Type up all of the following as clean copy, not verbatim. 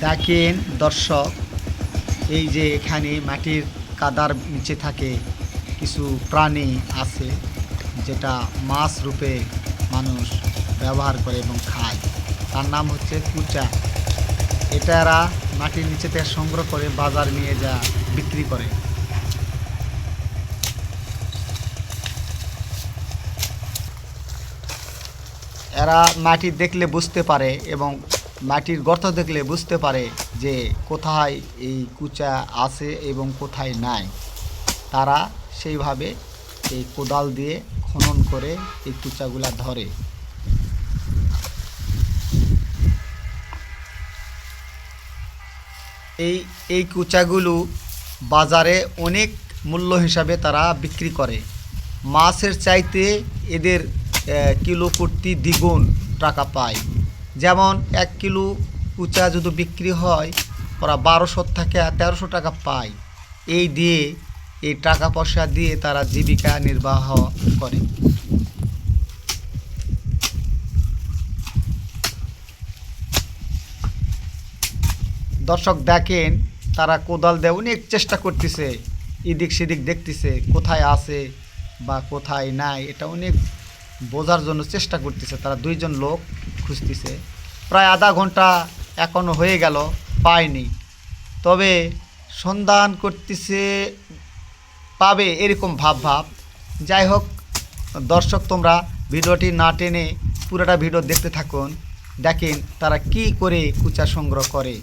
দেখেন দর্শক, এই যে এখানে মাটির কাদার নিচে থাকে কিছু প্রাণী আছে যেটা মাছ রূপে মানুষ ব্যবহার করে এবং খায়। তার নাম হচ্ছে কুচা। এটা এরা মাটির নিচে থেকে সংগ্রহ করে বাজার নিয়ে যা বিক্রি করে। এরা মাটি দেখলে বুঝতে পারে এবং মাটির গর্ত দেখলে বুঝতে পারে যে কোথায় এই কুচা আছে এবং কোথায় নাই। তারা সেইভাবে এই কোদাল দিয়ে খনন করে এই কুচাগুলা ধরে। এই কুচাগুলো বাজারে অনেক মূল্য হিসাবে তারা বিক্রি করে। মাছের চাইতে এদের কিলো প্রতি দ্বিগুণ টাকা পায়। যেমন 1 কিলো কুচা যদি বিক্রি হয়, ওরা 1200 থেকে 1300 টাকা পায়। এই দিয়ে এই টাকা পয়সা দিয়ে তারা জীবিকা নির্বাহ করে। দর্শক দেখেন, তারা কোদাল দিয়ে অনেক চেষ্টা করতেছে, এদিক সেদিক দেখতেছে কোথায় আছে বা কোথায় নাই। এটা অনেক বোঝার জন্য চেষ্টা করতেছে। তারা 2 জন লোক খুঁজতেছে। প্রায় আধা ঘন্টা এখনও হয়ে গেল, পায়নি। তবে সন্ধান করতেছে, পাবে এরকম ভাব। যাই হোক দর্শক, তোমরা ভিডিওটি না টেনে পুরোটা ভিডিও দেখতে থাকুন। দেখেন তারা কি করে কুচা সংগ্রহ করে।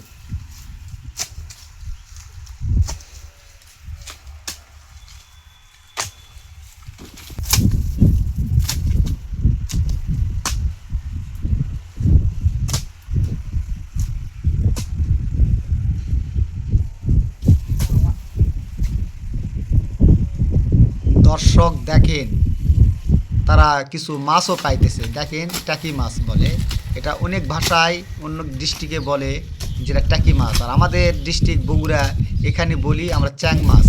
দর্শক দেখেন, তারা কিছু মাছও পাইতেছে। দেখেন টাকি মাছ বলে এটা, অনেক ভাষায় অন্য ডিস্ট্রিক্টে বলে যেটা টাকি মাছ, আর আমাদের ডিস্ট্রিক্ট বগুড়া, এখানে বলি আমরা চ্যাং মাছ।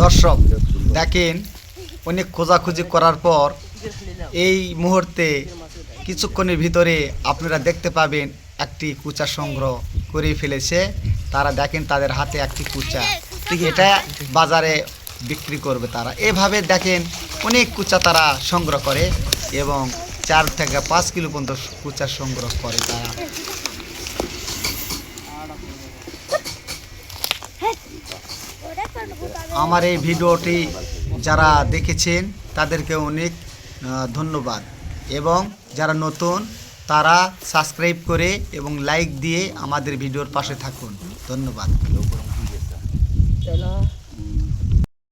দর্শক দেখেন, অনেক খোঁজাখুঁজি করার পর এই মুহূর্তে কিছুক্ষণের ভিতরে আপনারা দেখতে পাবেন একটি কুচা সংগ্রহ করে ফেলেছে তারা। দেখেন তাদের হাতে একটি কুচা, ঠিক এটা বাজারে বিক্রি করবে তারা। এভাবে দেখেন অনেক কুচা তারা সংগ্রহ করে এবং 4 থেকে 5 কিলো পর্যন্ত কুচা সংগ্রহ করে তারা। আমার এই ভিডিওটি যারা দেখেছেন তাদেরকে অনেক ধন্যবাদ, এবং যারা নতুন তারা সাবস্ক্রাইব করে এবং লাইক দিয়ে আমাদের ভিডিওর পাশে থাকুন। ধন্যবাদ।